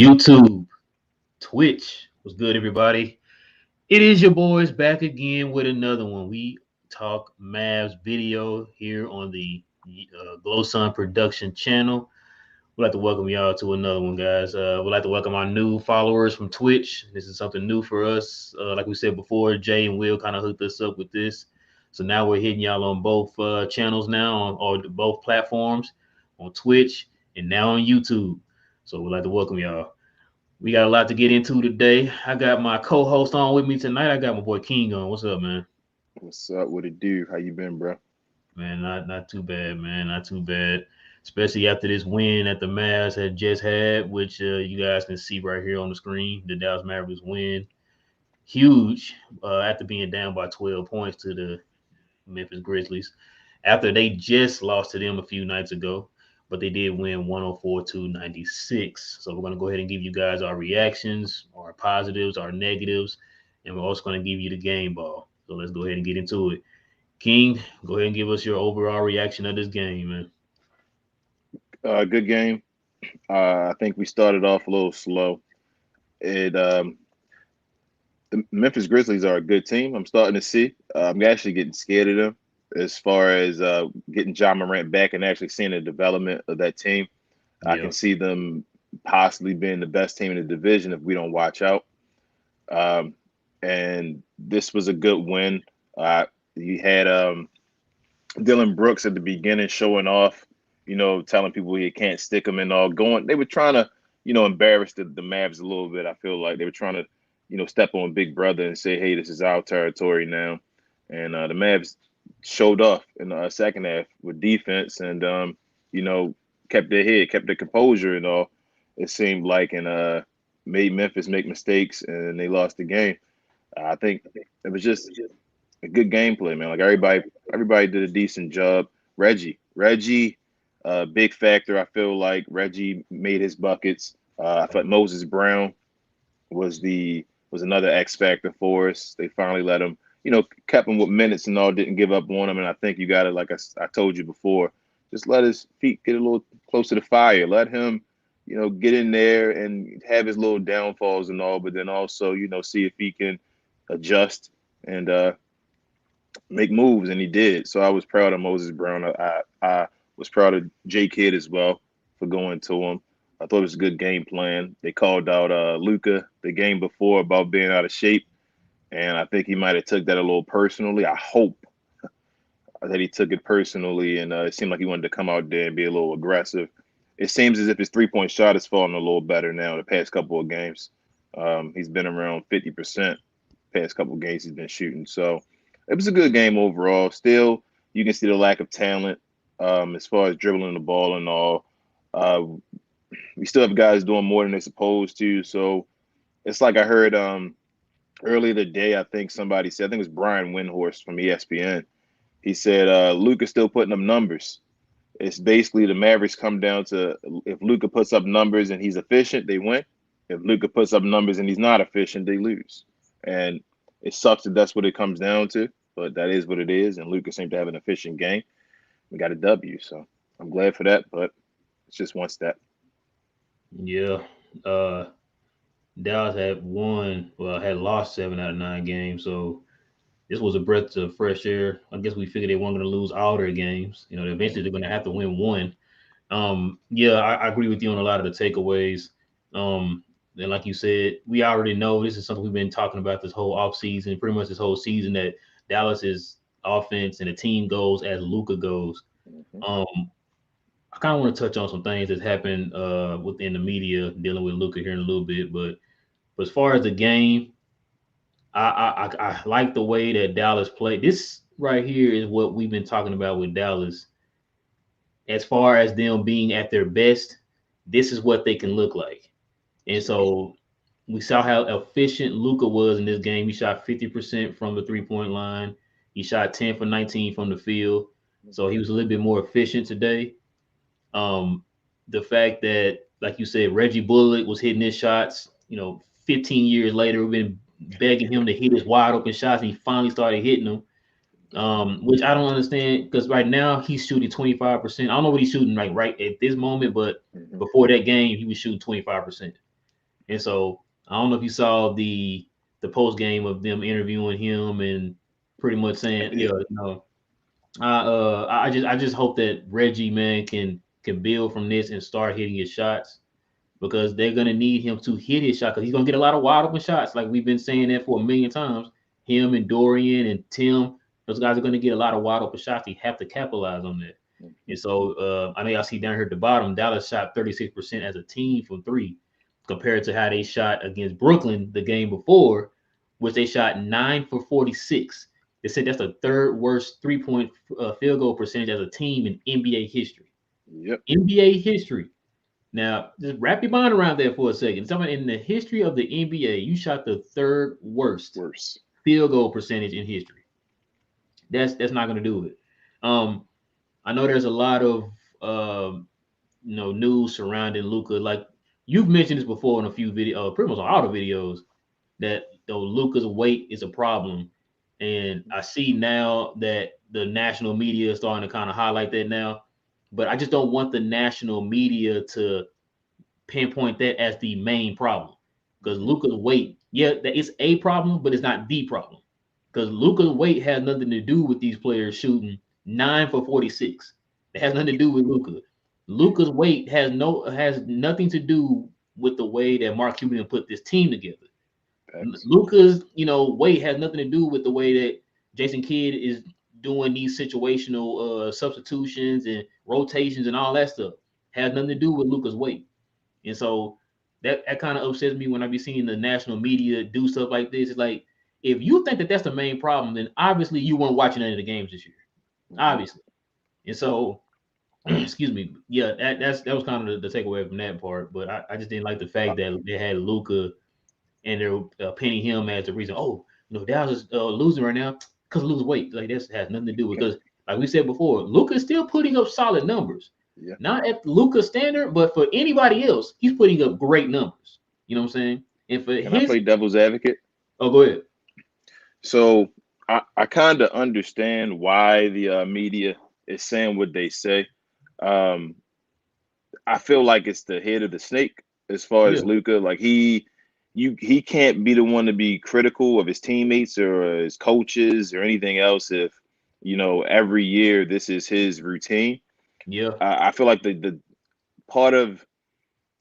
YouTube, Twitch. What's good, everybody? It is your boys back again with another one. We talk Mavs video here on the Glow Sun Production channel. We'd like to welcome y'all to another one, guys. We'd like to welcome our new followers from Twitch. This is something new for us. Like we said before, Jay and Will kind of hooked us up with this. So now we're hitting y'all on both channels now, or both platforms, on Twitch and now on YouTube. So we'd like to welcome y'all. We got a lot to get into today. I got my co-host on with me tonight. I got my boy King on. What's up, man? What's up? What it do? How you been, bro? Man, not too bad, man. Not too bad. Especially after this win that the Mavs had just had, which you guys can see right here on the screen. The Dallas Mavericks win, huge, after being down by 12 points to the Memphis Grizzlies. After they just lost to them a few nights ago, but they did win 104 to 96. So we're going to go ahead and give you guys our reactions, our positives, our negatives, and we're also going to give you the game ball. So let's go ahead and get into it. King, go ahead and give us your overall reaction of this game, man. Good game. I think we started off a little slow. It The Memphis Grizzlies are a good team. I'm starting to see. I'm actually getting scared of them as far as getting Ja Morant back and actually seeing the development of that team. I Yeah. can see them possibly being the best team in the division if we don't watch out. Um, and this was a good win. You had Dylan Brooks at the beginning showing off, telling people he can't stick them and all going. They were trying to, embarrass the Mavs a little bit. I feel like they were trying to, step on Big Brother and say, hey, this is our territory now. And the Mavs showed off in the second half with defense and, kept their head, kept their composure and all. It seemed like, and made Memphis make mistakes and they lost the game. I think it was just a good gameplay, man. Like everybody did a decent job. Reggie, big factor. I feel like Reggie made his buckets. I thought Moses Brown was another X factor for us. They finally let him, kept him with minutes and all, didn't give up on him. And I think you got to, like I told you before, just let his feet get a little close to the fire. Let him, get in there and have his little downfalls and all, but then also, see if he can adjust and make moves, and he did. So I was proud of Moses Brown. I was proud of J Kidd as well for going to him. I thought it was a good game plan. They called out Luka the game before about being out of shape, and I think he might have took that a little personally. I hope that he took it personally, and it seemed like he wanted to come out there and be a little aggressive. It seems as if his three-point shot is falling a little better now the past couple of games. He's been around 50% past couple of games he's been shooting. So it was a good game overall. Still, you can see the lack of talent as far as dribbling the ball and all. We still have guys doing more than they're supposed to. So it's like I heard earlier today, I think somebody said, I think it was Brian Windhorst from ESPN. He said Luka's still putting up numbers. It's basically the Mavericks come down to if Luka puts up numbers and he's efficient, they win. If Luka puts up numbers and he's not efficient, they lose. And it sucks that that's what it comes down to, but that is what it is. And Luka seemed to have an efficient game. We got a W, so I'm glad for that, but it's just one step. Yeah. Uh, Dallas had lost 7 out of 9 games. So this was a breath of fresh air. I guess we figured they weren't going to lose all their games. Eventually they're going to have to win one. Yeah, I agree with you on a lot of the takeaways. And like you said, we already know this is something we've been talking about this whole offseason, pretty much this whole season, that Dallas's offense and the team goes as Luka goes. Mhm. Um, I kind of want to touch on some things that's happened within the media dealing with Luka here in a little bit, but as far as the game, I like the way that Dallas played. This right here is what we've been talking about with Dallas. As far as them being at their best, this is what they can look like. And so we saw how efficient Luka was in this game. He shot 50% from the 3-point line. He shot 10 for 19 from the field. So he was a little bit more efficient today. The fact that, like you said, Reggie Bullock was hitting his shots, 15 years later, we've been begging him to hit his wide open shots, and he finally started hitting them. Which I don't understand because right now he's shooting 25%. I don't know what he's shooting like right at this moment, but Mhm. before that game, he was shooting 25%. And so I don't know if you saw the post game of them interviewing him and pretty much I saying, yeah, did. I just hope that Reggie, man, can build from this and start hitting his shots because they're gonna need him to hit his shot because he's gonna get a lot of wide open shots. Like we've been saying that for a million times. Him and Dorian and Tim, those guys are gonna get a lot of wide open shots. They have to capitalize on that. And so I know y'all see down here at the bottom, Dallas shot 36% as a team from three, compared to how they shot against Brooklyn the game before, which they shot 9 for 46. They said that's the third worst 3 point field goal percentage as a team in NBA history. Yep. NBA history. Now, just wrap your mind around that for a second. Someone in the history of the NBA, you shot the third worst Worse. field goal percentage in history. That's not going to do it. Um, I know there's a lot of news surrounding Luca. Like you've mentioned this before in a few videos, pretty much on all the videos, that Luca's weight is a problem, and I see now that the national media is starting to kind of highlight that now. But I just don't want the national media to pinpoint that as the main problem because Luca's weight, yeah, that is a problem, but it's not the problem because Luca's weight has nothing to do with these players shooting 9 for 46. It has nothing to do with Luca. Luca's weight has nothing to do with the way that Mark Cuban put this team together. Facts. Luca's weight has nothing to do with the way that Jason Kidd is doing these situational substitutions and rotations and all that stuff. Has nothing to do with Luca's weight. And so that kind of upsets me when I be seeing the national media do stuff like this. It's like if you think that that's the main problem, then obviously you weren't watching any of the games this year, Mm-hmm. obviously. And so, excuse me, yeah, that was kind of the takeaway from that part. But I just didn't like the fact that they had Luca and they're pinning him as the reason. Oh, Dallas is losing right now because lose weight. Like this has nothing to do with because, like we said before, Luca is still putting up solid numbers. Yeah. Not at Luca's standard, but for anybody else, he's putting up great numbers. You know what I'm saying? And for Can I his, play devil's advocate? oh, go ahead. So I kind of understand why the media is saying what they say. Um, I feel like it's the head of the snake as far Yeah, as Luca. Like he can't be the one to be critical of his teammates or his coaches or anything else if every year this is his routine. yeah, I feel like the part of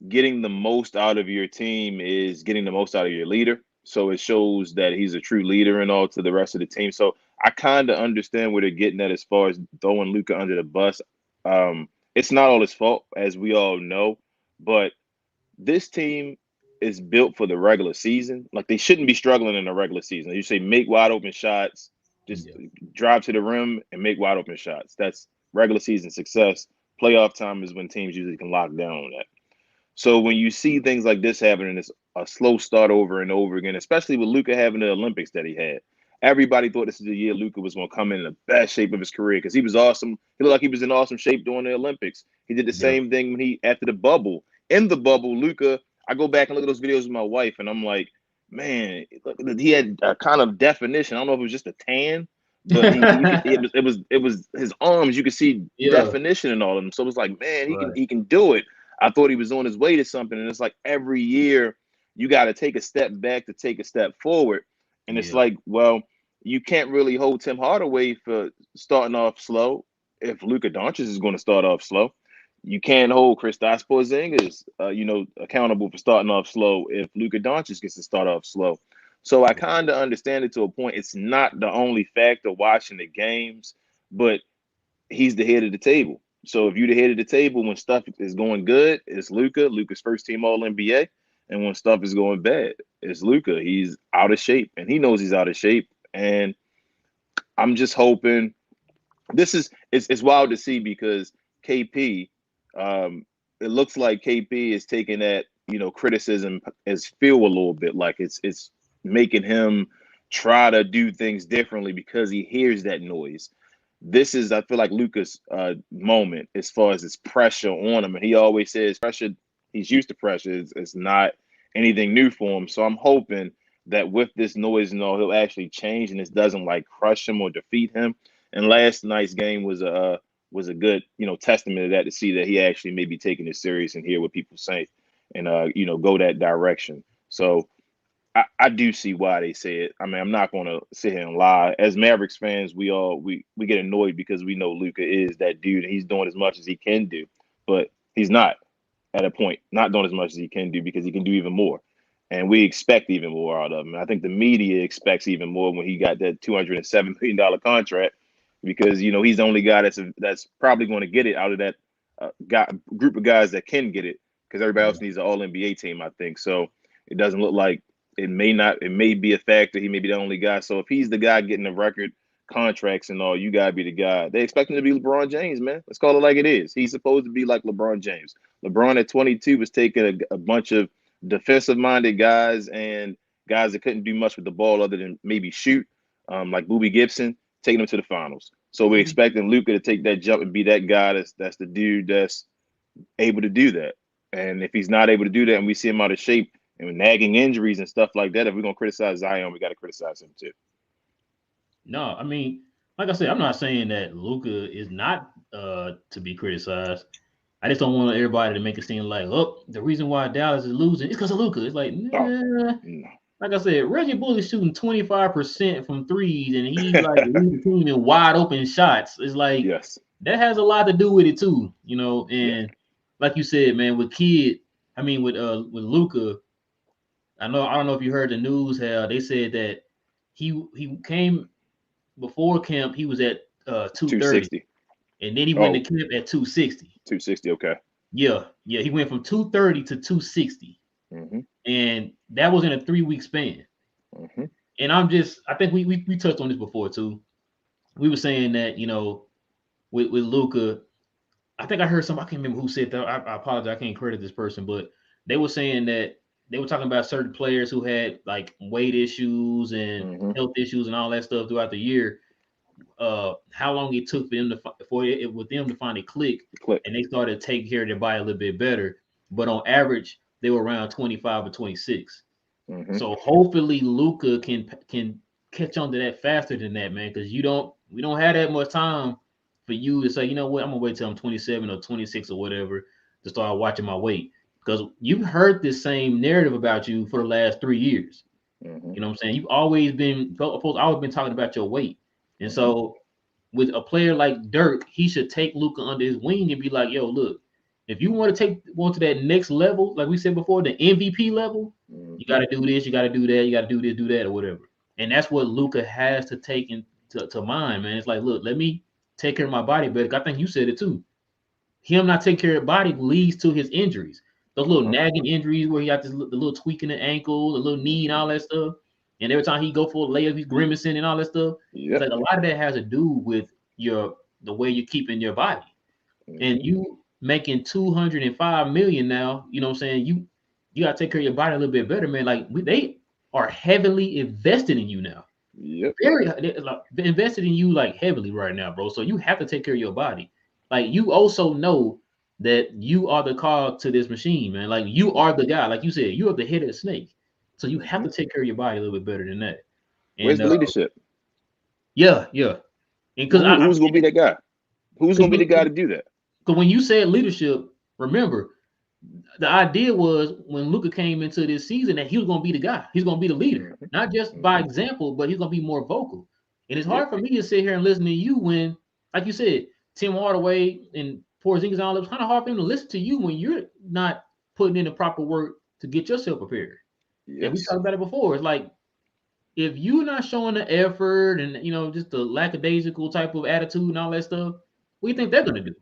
getting the most out of your team is getting the most out of your leader. So it shows that he's a true leader and all to the rest of the team. So I kind of understand where they're getting at as far as throwing Luca under the bus. It's not all his fault, as we all know, but this team is built for the regular season. Like they shouldn't be struggling in the regular season. You say make wide open shots, just yeah, drive to the rim and make wide open shots. That's regular season success. Playoff time is when teams usually can lock down on that. So when you see things like this happening, it's a slow start over and over again, especially with Luca having the Olympics that he had. Everybody thought this is the year Luca was going to come in the best shape of his career because he was awesome. He looked like he was in awesome shape during the Olympics. He did the yeah, same thing when he after the bubble. In the bubble, Luca, I go back and look at those videos with my wife, and I'm like, man, he had a kind of definition. I don't know if it was just a tan, but it was his arms. You could see yeah, definition in all of them. So it was like, man, he can right, he can do it. I thought he was on his way to something. And it's like every year you got to take a step back to take a step forward. And it's yeah, like, well, you can't really hold Tim Hardaway for starting off slow if Luka Doncic is going to start off slow. You can't hold Kristaps Porzingis, accountable for starting off slow if Luka Doncic gets to start off slow. So I kind of understand it to a point. It's not the only factor watching the games, but he's the head of the table. So if you're the head of the table when stuff is going good, it's Luca. Luca's first team All NBA, and when stuff is going bad, it's Luca. He's out of shape, and he knows he's out of shape. And I'm just hoping this is it's wild to see because KP, it looks like KP is taking that criticism as feel a little bit like it's making him try to do things differently because he hears that noise. This is, I feel like, Luca's moment as far as his pressure on him. And he always says pressure, he's used to pressure. It's not anything new for him. So I'm hoping that with this noise and all, he'll actually change and this doesn't like crush him or defeat him. And last night's game was a good, testament to that to see that he actually may be taking it serious and hear what people say. and go that direction. So I do see why they say it. I mean, I'm not going to sit here and lie. As Mavericks fans, we get annoyed because we know Luka is that dude and he's doing as much as he can do, but he's not at a point not doing as much as he can do because he can do even more, and we expect even more out of him. I think the media expects even more when he got that $207 million contract because he's the only guy that's probably going to get it out of that group of guys that can get it because everybody else needs an All NBA team. I think so. It doesn't look like it may not. It may be a factor. He may be the only guy. So if he's the guy getting the record contracts and all, you gotta be the guy. They expect him to be LeBron James, man. Let's call it like it is. He's supposed to be like LeBron James. LeBron at 22 was taking a bunch of defensive-minded guys and guys that couldn't do much with the ball other than maybe shoot, like Boobie Gibson, taking them to the finals. So we expecting Luka to take that jump and be that guy that's the dude that's able to do that. And if he's not able to do that, and we see him out of shape and nagging injuries and stuff like that, if we're gonna criticize Zion, we got to criticize him too. No, I mean, like I said, I'm not saying that Luka is not to be criticized. I just don't want everybody to make it seem like, oh, the reason why Dallas is losing is because of Luka. It's like, Oh, nah. no. Like I said, Reggie Bullock's shooting 25% from threes, and he's like leading the team in wide open shots. It's like Yes. that has a lot to do with it too, And Yeah. like you said, man, with with Luka, I don't know if you heard the news how they said that he came before camp, he was at 230, 260. and then he went to Oh, camp at 260. 260. Okay. Yeah, he went from 230 to 260, Mm-hmm. and that was in a 3-week span. Mm-hmm. And I think we touched on this before too. We were saying that with Luka, I think I heard I can't remember who said that. I apologize, I can't credit this person, but they were saying that they were talking about certain players who had like weight issues and Mm-hmm. health issues and all that stuff throughout the year. How long it took for them with them to finally click, Click. and they started taking care of their body a little bit better. But on average, they were around 25 or 26. Mm-hmm. So hopefully Luka can catch on to that faster than that, man, because we don't have that much time for you to say, you know what, I'm gonna wait till I'm 27 or 26 or whatever to start watching my weight. Because you've heard this same narrative about you for the last 3 years. Mm-hmm. You know what I'm saying? You've always been talking about your weight. And Mm-hmm. so with a player like Dirk, he should take Luka under his wing and be like, yo, look, if you want to to that next level, like we said before, the MVP level, you Mm-hmm. got to do this, you got to do that, you got to do this, do that, or whatever. And that's what Luka has to take into mind, man. It's like, look, let me take care of my body better. I think you said it too. Him not taking care of body leads to his injuries. Those little Uh-huh. nagging injuries where he got the little tweak in the ankle, the little knee, and all that stuff. And every time he go for a layup, he's grimacing and all that stuff. It's Yep. like a lot of that has to do with the way you're keeping your body. And Mm-hmm. you making 205 million now, you know what I'm saying? You gotta take care of your body a little bit better, man. Like they are heavily invested in you now. Yep. They're invested in you like heavily right now, bro. So you have to take care of your body. Like you also know that you are the cog to this machine, man. Like you are the guy, like you said, you are the head of the snake. So you have Mm-hmm. to take care of your body a little bit better than that. Where's And the leadership? yeah. And because Who's gonna be that guy? Who's gonna be the guy because to do that? when you said leadership, remember the idea was when Luca came into this season that he was going to be the guy. He's going to be the leader, Mm-hmm. not just by Mm-hmm. example, but he's going to be more vocal. And it's Yep. hard for me to sit here and listen to you when, like you said, Tim Hardaway and Porzingis and all that. It's kind of hard for him to listen to you when you're not putting in the proper work to get yourself prepared. And we Yes. talked about it before. It's like if you're not showing the effort and just the lackadaisical type of attitude and all that stuff, what do you think they're Mm-hmm. going to do?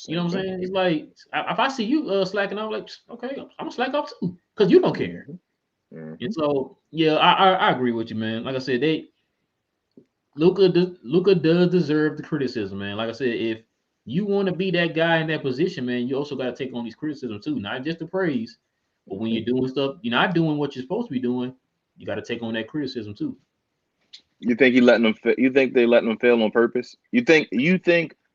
You know Same what I'm thing. saying? It's like if I see you slacking off, like okay, I'm gonna slack off too because you don't care. Mm-hmm. Mm-hmm. And so yeah, I agree with you, man. Like I said, Luca does deserve the criticism, man. Like I said, if you want to be that guy in that position, man, you also got to take on these criticism too, not just the praise, but when Mm-hmm. you're doing stuff, you're not doing what you're supposed to be doing. You got to take on that criticism too. You think he letting them? You think they letting them fail on purpose? You think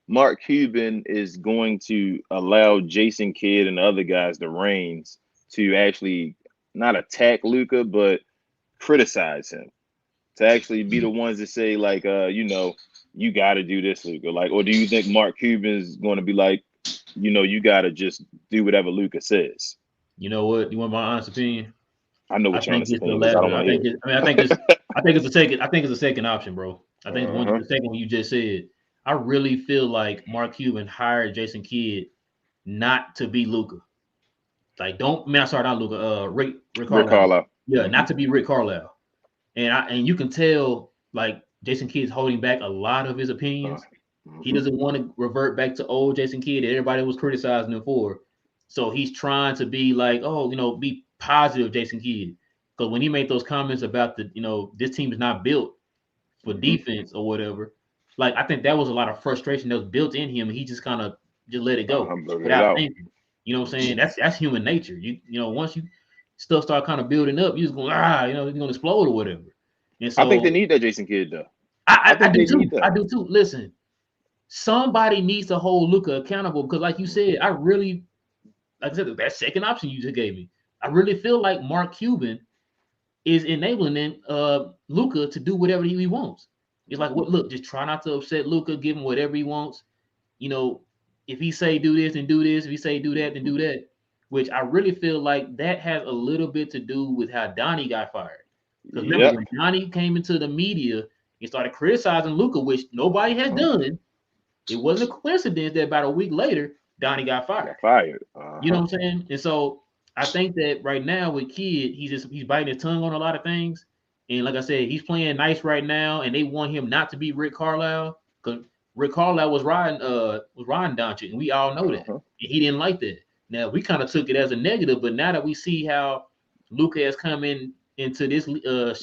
Mark Cuban is going to allow Jason Kidd and the other guys the reins to actually not attack Luca, but criticize him, to actually be the ones that say like, you got to do this, Luca. Like, or do you think Mark Cuban is going to be like, you got to just do whatever Luca says? You know what? You want my honest opinion? I know I what your think honest it's the opinion is. I don't latter. want I to hear think it. it. I mean, I think it's. I think it's the second. I think it's the second option, bro. I think the one, Uh-huh. the second one you just said. I really feel like Mark Cuban hired Jason Kidd not to be Luca. Like, don't man, sorry, not Luca. Rick Rick Carlisle. Carlisle. Yeah, Mm-hmm. not to be Rick Carlisle. And you can tell like Jason Kidd's holding back a lot of his Uh, opinions. He mm-hmm. doesn't want to revert back to old Jason Kidd that everybody was criticizing him for. So he's trying to be like, oh, be positive Jason Kidd. Because when he made those comments about this team is not built for Mm-hmm. defense or whatever, like I think that was a lot of frustration that was built in him, and he just kind of just let it go Blurted it without out. thinking. You know what I'm Mm-hmm. saying? That's human nature. Once you stuff start kind of building up, you just go you're gonna explode or whatever. And I think they so need that Jason Kidd though. I I think do they need too. I that. do too. Listen, somebody needs to hold Luca accountable because, like you said, I really, like I said, that second option you just gave me, I really feel like Mark Cuban is enabling Luca to do whatever he wants. It's like, Mm-hmm. what? Look, just try not to upset Luca. Give him whatever he wants. You know, if he say do this, then do this. If he say do that, then Mm-hmm. do that. Which I really feel like that has a little bit to do with how Donnie got fired. Because remember, Yep. when Donnie came into the media and started criticizing Luca, which nobody has Uh-huh. done, it wasn't a coincidence that about a week later, Donnie got fired. Got fired. You know Uh-huh. what I'm saying? And so I think that right now with Kid, he's biting his tongue on a lot of things. And like I said, he's playing nice right now, and they want him not to be Rick Carlisle because Rick Carlisle was riding Doncic, and we all know that. Uh-huh. And he didn't like that. Now we kind of took it as a negative, but now that we see how Luka has come into this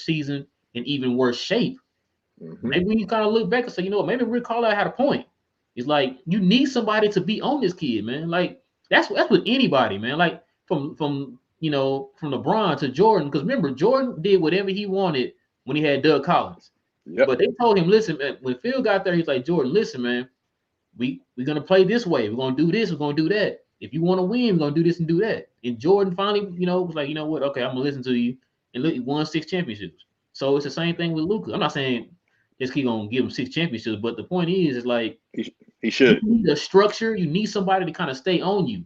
season in even worse shape, Mm-hmm. maybe we kind of look back and say, maybe Rick Carlisle had a point. It's like you need somebody to be on this kid, man. Like that's with anybody, man. Like from LeBron to Jordan, because remember Jordan did whatever he wanted when he had Doug Collins, Yep. but they told him, listen, man, when Phil got there, he's like, Jordan, listen, man, we're gonna play this way. We're gonna do this. We're gonna do that. If you want to win, we're gonna do this and do that. And Jordan finally, was like, you know what? Okay, I'm gonna listen to you. And look, he won 6 championships. So it's the same thing with Luka. I'm not saying just keep gonna give him 6 championships, but the point is like He you should. need a structure. You need somebody to kind of stay on you.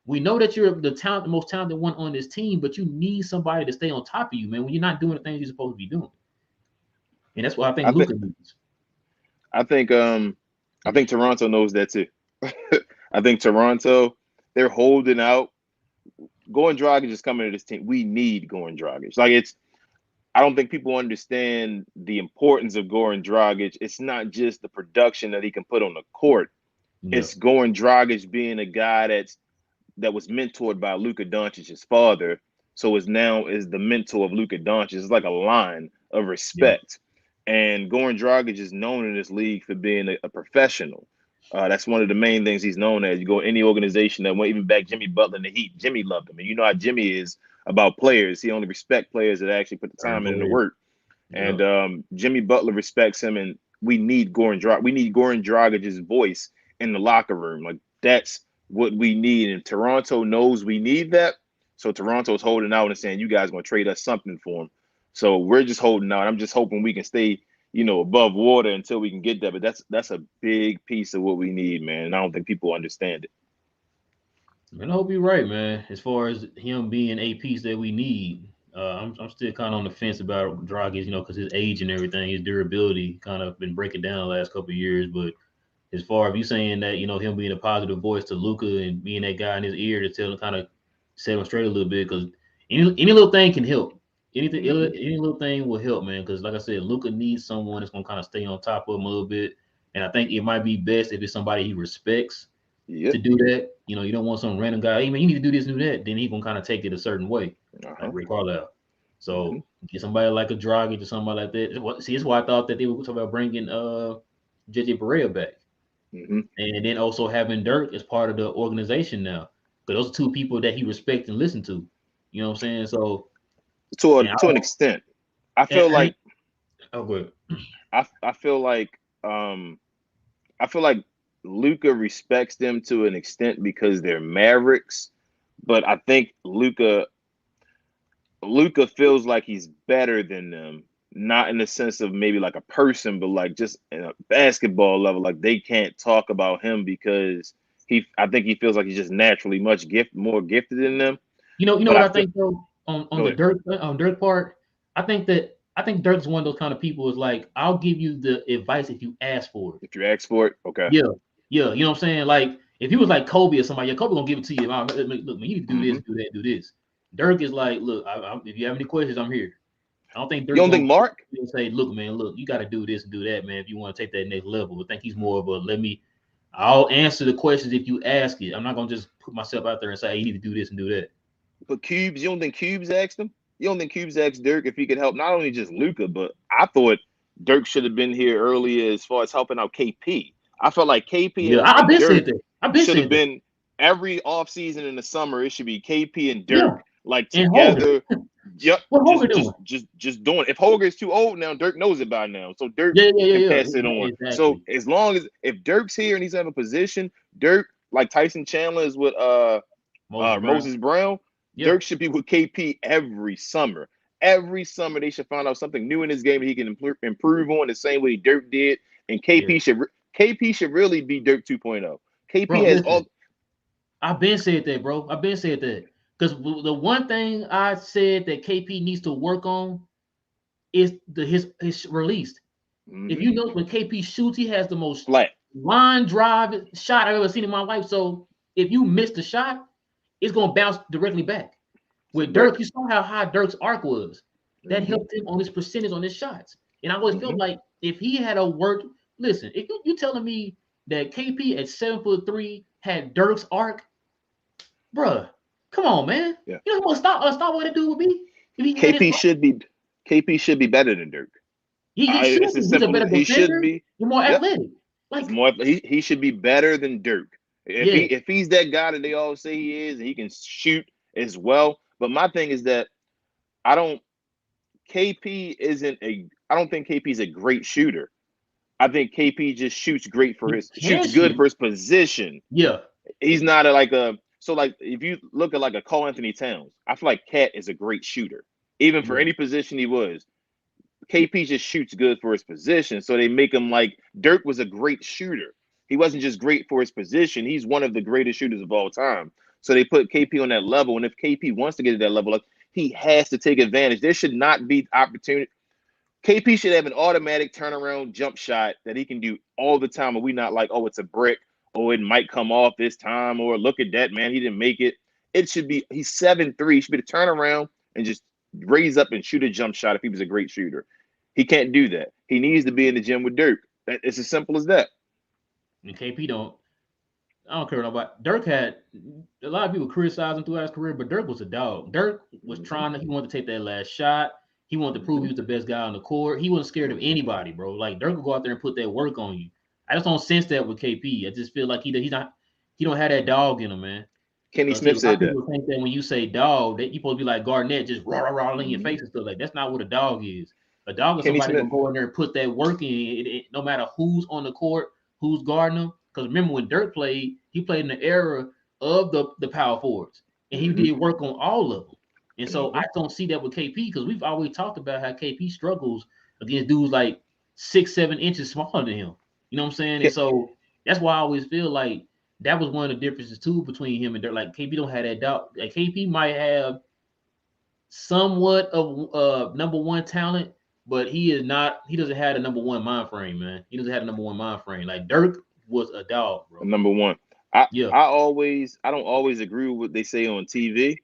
We know that you're the most talented one on this team, but you need somebody to stay on top of you, man. When you're not doing the things you're supposed to be doing, and that's what I think I think Luka needs. I think I think Toronto knows that too. I think Toronto, they're holding out. Goran Dragic is coming to this team. We need Goran Dragic. Like I don't think people understand the importance of Goran Dragic. It's not just the production that he can put on the court. Yeah, It's Goran Dragic being a guy that was mentored by Luka Doncic's father, so is the mentor of Luka Doncic. It's like a line of yeah, respect. And Goran Dragic is known in this league for being a professional. That's one of the main things he's known as. You go any organization that went even back Jimmy Butler in the Heat, Jimmy loved him. And you know how Jimmy is about players. He only respect players that actually put the earn time in and the players. work. Yeah, And Jimmy Butler respects him, and we need Goran Dragic. We need Goran Dragic's voice in the locker room. Like that's what we need. And Toronto knows we need that. So Toronto's holding out and saying, you guys going to trade us something for him. So we're just holding out. I'm just hoping we can stay, above water until we can get there. But that's a big piece of what we need, man. And I don't think people understand it. and I hope you're right, man. As far as him being a piece that we need, I'm still kind of on the fence about Dragic, because his age and everything, his durability, kind of been breaking down the last couple of years. But as far as you saying that, him being a positive voice to Luca and being that guy in his ear to tell him kind of set him straight a little bit, because any little thing can help. Anything, Mm-hmm. any little thing will help, man. Because like I said, Luca needs someone that's gonna kind of stay on top of him a little bit, and I think it might be best if it's somebody he respects to Yep. do that. You don't want some random guy. Hey man, you need to do this, do that. Then he gonna kind of take it a certain way, like Uh-huh. Rick Carlisle. Mm-hmm. So get somebody like a Dragic or somebody like that. See, it's why I thought that they were talking about bringing JJ Barea back, Mm-hmm. and then also having Dirk as part of the organization now. Because those are two people that he respects and listen to. You know what I'm saying? So, and To an extent. I and, feel and like oh, good. I feel like I feel like Luca respects them to an extent because they're Mavericks, but I think Luca feels like he's better than them, not in the sense of maybe like a person, but like just in a basketball level. Like they can't talk about him because I think he feels like he's just naturally more gifted than them. You know But what I I feel think though on go the ahead. Dirk part. I think Dirk's one of those kind of people is like, I'll give you the advice if you ask for it. If you ask for it, okay. Yeah, yeah. You know what I'm saying? Like if he was like Kobe or somebody, yeah, Kobe gonna give it to you. Look, man, you need to do Hmm. this, do that, do this. Dirk is like, look, if you have any questions, I'm here. I don't think You Dirk don't think gonna Mark? say, look, man, look, you got to do this and do that, man, if you want to take that next level. I think he's more of a I'll answer the questions if you ask it. I'm not gonna just put myself out there and say, hey, you need to do this and do that. But Cubes, you don't think Cubes asked him? You don't think Cubes asked Dirk if he could help not only just Luca, but I thought Dirk should have been here earlier as far as helping out KP. I felt like KP Yeah, I've and been saying Dirk that. I've been should have saying that. been every offseason in the summer. It should be KP and Yeah, Dirk like and Hogan. together. Yep, What just Hogan doing? just just just doing it. If Hogan is too old now, Dirk knows it by now. So Dirk Yeah, yeah, can yeah, pass it yeah. on. So Exactly. as long as if Dirk's here and he's in a position, Dirk, like Tyson Chandler is with Moses Brown. Moses Brown, Yeah, Dirk should be with KP every summer. Every summer they should find out something new in his game that he can improve on the same way Dirk did. And yeah, KP should really be Dirk 2.0. KP bro. has all. Listen, I've been said that, bro. I've been said that because the one thing I said that KP needs to work on is his release. If Mhm. you know when KP shoots, he has the most Flat. line drive shot I've ever seen in my life. So if you miss the shot, it's gonna bounce directly back. With Right. Dirk, you saw how high Dirk's arc was. That Hmm. helped him on his percentage on his shots. And I always felt Hmm. like if he had a work, listen, if you telling me that KP at 7'3" had Dirk's arc, bruh, come on, man. Yeah. You know how much stop what that dude would be if he had his KP arc? should be KP should be better than Dirk. He should It's be. as He's a simple better as he should defender. be. He's more Yep. athletic. He's Like, more. He should be better than Dirk. yeah, If he's that guy that they all say he is, and he can shoot as well. But my thing is that I don't. KP isn't a. I don't think KP is a great shooter. I think KP just he can shoots good shoot. for his position. Yeah, He's not like a so like if you look at like a Cole Anthony Towns, I feel like Cat is a great shooter, even for yeah, any position he was. KP just shoots good for his position, so they make him like Dirk was a great shooter. He wasn't just great for his position; he's one of the greatest shooters of all time. So they put KP on that level, and if KP wants to get to that level, like, he has to take advantage. There should not be opportunity. KP should have an automatic turnaround jump shot that he can do all the time, and we not like, oh, it's a brick, or it might come off this time, or look at that man, he didn't make it. It should be he's 7'3". He should be to turn around and just raise up and shoot a jump shot if he was a great shooter. He can't do that. He needs to be in the gym with Dirk. It's as simple as that. and KP don't. I don't care about Dirk had a lot of people criticize him throughout his career, but Dirk was a dog. Dirk was Hmm. trying to. He wanted to take that last shot. He wanted to prove he Hmm. was the best guy on the court. He wasn't scared of Hmm. anybody, bro. Like Dirk would go out there and put that work on you. I just don't sense that with KP. I just feel like he's not. He don't have that dog in him, man. Kenny See, a Smith lot of said that. people think that when you say dog, that you supposed to be like Garnett, just rah rah rah in your Hmm. face and stuff. Like that's not what a dog is. A dog is Kenny somebody Smith. gonna go in there and put that work in, no matter who's on the court, who's guarding them. Because remember when Dirk played, he played in the era of the power forwards, and he Hmm. did work on all of them. And so Hmm. I don't see that with KP because we've always talked about how KP struggles against dudes like 6, 7 inches smaller than him. You know what I'm saying? And so that's why I always feel like that was one of the differences too between him and Dirk. Like KP don't have that doubt. Like KP might have somewhat of number one talent, but he is not. He doesn't have the number one mind frame, man. He doesn't have the number one mind frame. Like Dirk was a dog, bro. Number one. I Yeah, I don't always agree with what they say on TV.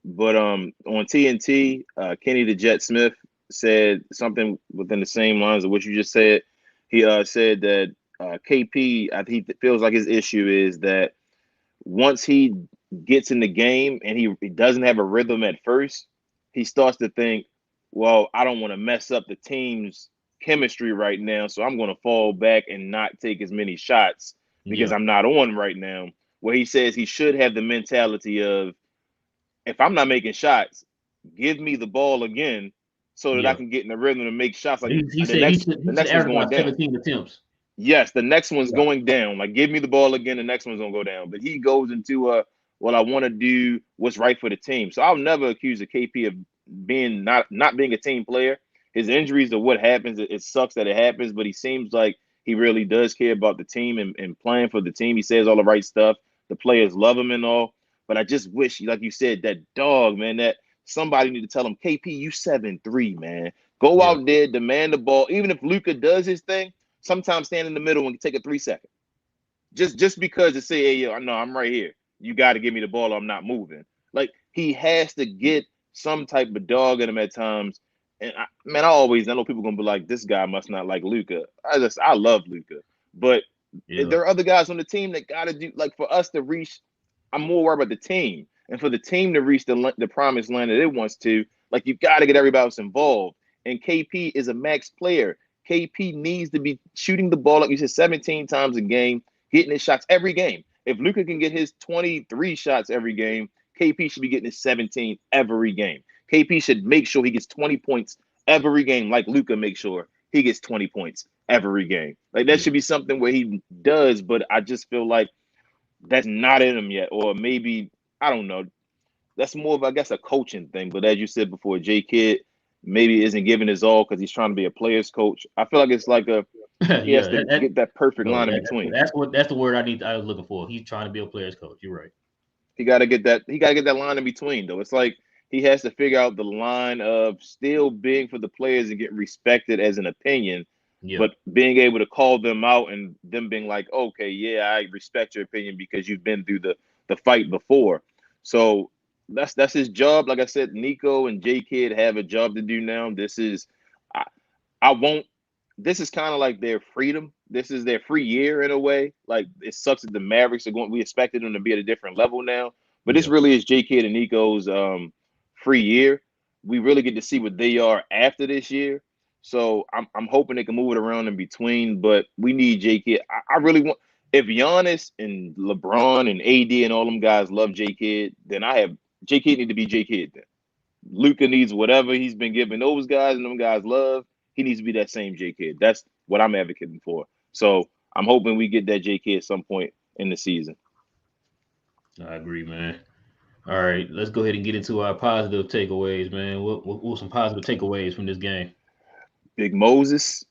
But on TNT, Kenny the Jet Smith said something within the same lines of what you just said. He said that KP, I think he feels like his issue is that once he gets in the game and he doesn't have a rhythm at first, he starts to think, well, I don't want to mess up the team's chemistry right now, so I'm going to fall back and not take as many shots because yeah, I'm not on right now. Where he says he should have the mentality of if I'm not making shots, give me the ball again so that I yeah. can get in the rhythm and make shots. Like He the said next he the should next one's average going about down. 17 attempts. Yes, the next one's Yeah, going down. Like give me the ball again, the next one's gonna go down. But he goes into well, I want to do what's right for the team. So I'll never accuse a KP of being not being a team player. His injuries are what happens. It sucks that it happens, but he seems like he really does care about the team and playing for the team. He says all the right stuff. The players love him and all. But I just wish, like you said, that dog, man, that somebody need to tell him, KP, you 7'3", man. Go Yeah. out there, demand the ball. Even if Luka does his thing, sometimes stand in the middle and take a 3-second. Just because to say, hey, yo, I know I'm right here. You got to give me the ball or I'm not moving. Like, he has to get some type of dog in him at times. And I know people gonna be like, this guy must not like Luka. I love Luka, but Yeah. there are other guys on the team that got to do, like, for us to reach. I'm more worried about the team, and for the team to reach the promised land that it wants to. Like, you got to get everybody else involved. And KP is a max player. KP needs to be shooting the ball, like you said, 17 times a game, hitting his shots every game. If Luka can get his 23 shots every game, KP should be getting his 17 every game. KP should make sure he gets 20 points every game, like Luka makes sure he gets 20 points every game. Like, that Yeah. should be something where he does, but I just feel like that's not in him yet. Or maybe, I don't know. That's more of, I guess, a coaching thing. But as you said before, J Kidd maybe isn't giving his all because he's trying to be a player's coach. I feel like it's like he has Yeah. to get that perfect Bro, line in between. that's the word I was looking for. He's trying to be a player's coach. You're right. He got to get that. He got to get that line in between, though. It's like he has to figure out the line of still being for the players and getting respected as an opinion, Yeah. but being able to call them out and them being like, okay, yeah, I respect your opinion because you've been through the fight before. So that's his job. Like I said, Nico and J Kidd have a job to do now. I, I won't. This is kind of like their freedom. This is their free year in a way. Like, it sucks that the Mavericks are going. We expected them to be at a different level now, but this Yeah. really is J Kidd and Nico's free year. We really get to see what they are after this year. So I'm hoping they can move it around in between. But we need J Kidd. I really want. If Giannis and LeBron and AD and all them guys love J Kidd, then J Kidd need to be J Kidd. Then Luka needs whatever he's been giving those guys and them guys love. He needs to be that same J Kidd. That's what I'm advocating for. So I'm hoping we get that J Kidd at some point in the season. I agree, man. All right, let's go ahead and get into our positive takeaways, man. What some positive takeaways from this game? Big Moses.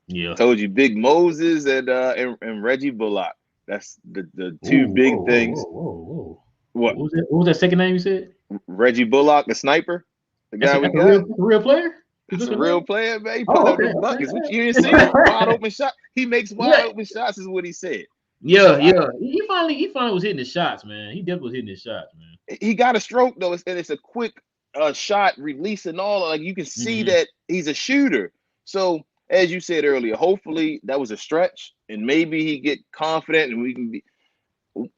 Yeah. Told you, Big Moses and Reggie Bullock. That's the two Ooh, whoa, big whoa, things. whoa, whoa, whoa. What? What was that second name you said? Reggie Bullock, the sniper, the That's guy a, we that's a got. real player. He That's looks a real familiar. player, man. He put Oh, up okay, them okay, buckets. all You didn't see him? Wide right. open shot. He makes wide Yeah, open shots, is what he said. yeah, So yeah. He finally was hitting his shots, man. He definitely was hitting his shots, man. he got a stroke though, and it's a quick shot release and all. Like, you can see Hmm. that he's a shooter. So as you said earlier, hopefully that was a stretch, and maybe he get confident, and we can be.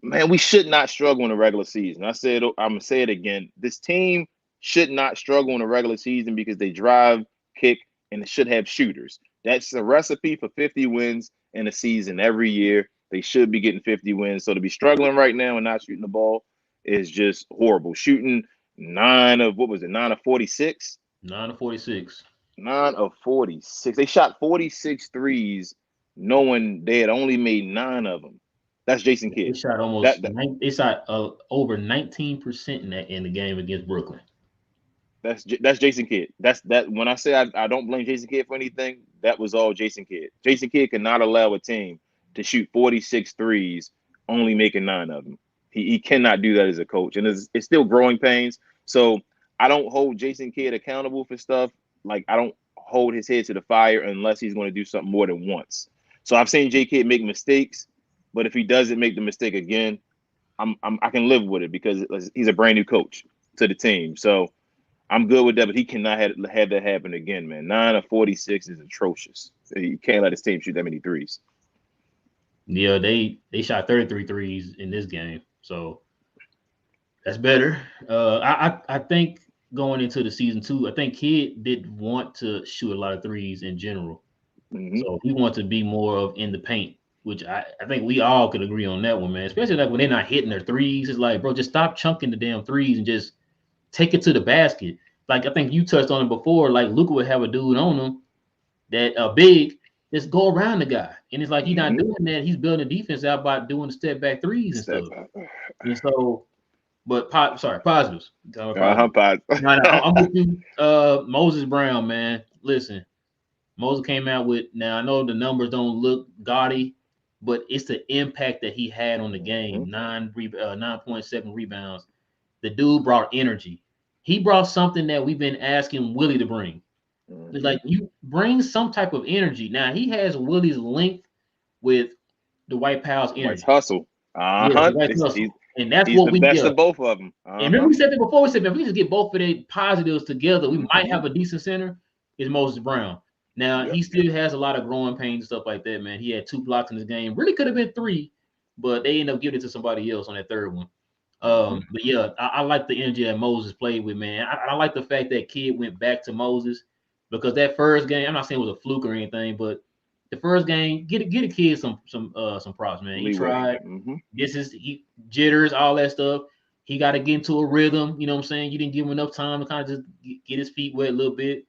Man, we should not struggle in the regular season. I'm gonna say it again. This team should not struggle in the regular season because they drive, kick, and it should have shooters. That's a recipe for 50 wins in a season every year. They should be getting 50 wins. So to be struggling right now and not shooting the ball is just horrible. Shooting 9 of 46? 9 of 46. 9 of 46. They shot 46 threes, knowing they had only made 9 of them. That's Jason They Kidd. shot That, almost. that They shot over 19% in the game against Brooklyn. that's Jason Kidd. That when I say I don't blame Jason Kidd for anything, that was all Jason Kidd. Jason Kidd cannot allow a team to shoot 46 threes, only making 9 of them. He cannot do that as a coach, and it's still growing pains. So I don't hold Jason Kidd accountable for stuff. Like, I don't hold his head to the fire unless he's going to do something more than once. So I've seen J Kidd make mistakes, but if he doesn't make the mistake again, I can live with it because he's a brand new coach to the team. So I'm good with that, but he cannot have that happen again, man. 9 of 46 is atrocious. You can't let his team shoot that many threes. Yeah, they shot 33 threes in this game, so that's better. I think going into the season two, I think Kidd did want to shoot a lot of threes in general, Mm-hmm. so he wants to be more of in the paint, which I think we all could agree on that one, man. Especially like when they're not hitting their threes, it's like, bro, just stop chunking the damn threes and just take it to the basket. Like, I think you touched on it before. Like, Luka would have a dude on him that big, just go around the guy, and it's like he's not Mm-hmm. doing that. He's building the defense out by doing the step back threes and Step stuff. up. And so, but sorry, positives. Talking about Uh-huh, positives. Pod. No, no, I'm with you. Moses Brown, man. Listen, Moses came out with. Now I know the numbers don't look gaudy, but it's the impact that he had on the Mm-hmm. game. 9.7 rebounds. The dude brought energy. He brought something that we've been asking Willie to bring. It's Mm-hmm. like you bring some type of energy. Now he has Willie's length with the White Powell's White's energy. hustle. Yeah, Uh-huh. the White He's, Hustle. he's And that's he's what the we best yeah. of both of them. And remember Uh-huh. we said that before. We said if we just get both of the positives together, we might Mm-hmm. have a decent center. Is Moses Brown. Now Yep. he still has a lot of growing pains and stuff like that, man. He had 2 blocks in this game. Really could have been 3, but they ended up giving it to somebody else on that third one. Mm-hmm. But yeah, I like the energy that Moses played with, man. I like the fact that kid went back to Moses because that first game, I'm not saying it was a fluke or anything, but the first game, get a kid some props, man. He Leeway. tried. Mm-hmm. This is he jitters, all that stuff. He got to get into a rhythm. You know what I'm saying? You didn't give him enough time to kind of just get his feet wet a little bit.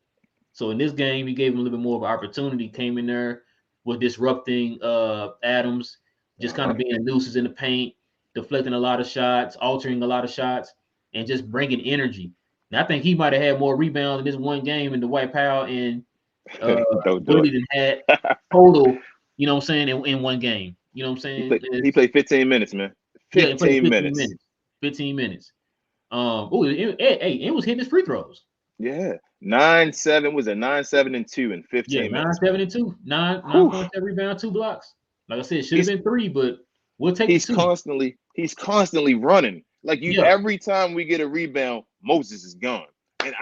So in this game, you gave him a little bit more of an opportunity. Came in there, was disrupting Adams, just kind Uh-huh. of being nuisance in the paint, deflecting a lot of shots, altering a lot of shots, and just bringing energy. Now I think he might have had more rebounds in this one game in the White Powell and Don't do it. Willie than had total. You know what I'm saying in one game. You know what I'm he saying? played he played 15 minutes, man. Yeah, he played 15 15 minutes. minutes. 15 minutes. It was hitting his free throws. Yeah. 9-7 was a 9-7-2 in Yeah, 15 nine minutes, man. seven and two, nine Whew. point seven rebound, 2 blocks. Like I said, it should have He's been 3, but we'll take the he's 2. constantly running. Like you Yeah, every time we get a rebound, Moses is gone. And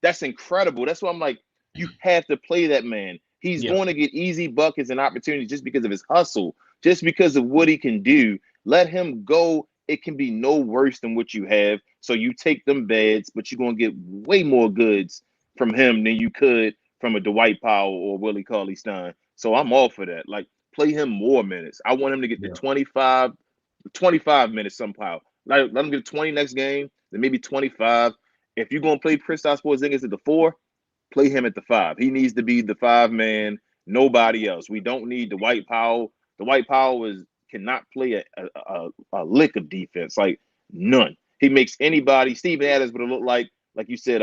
that's incredible. That's why I'm like, you have to play that man. He's yeah, going to get easy buckets and opportunities just because of his hustle, just because of what he can do. Let him go. It can be no worse than what you have. So you take them beds, but you're gonna get way more goods from him than you could from a Dwight Powell or Willie Cauley Stein. So I'm all for that. Like play him more minutes. I want him to get to yeah. 25 minutes somehow. Like, let him get 20 next game, then maybe 25. If you're going to play Kristaps Porzingis at the 4, play him at the 5. He needs to be the 5 man, nobody else. We don't need the White Powell. The White Powell cannot play a lick of defense, like none. He makes anybody, Steven Adams would have looked like you said,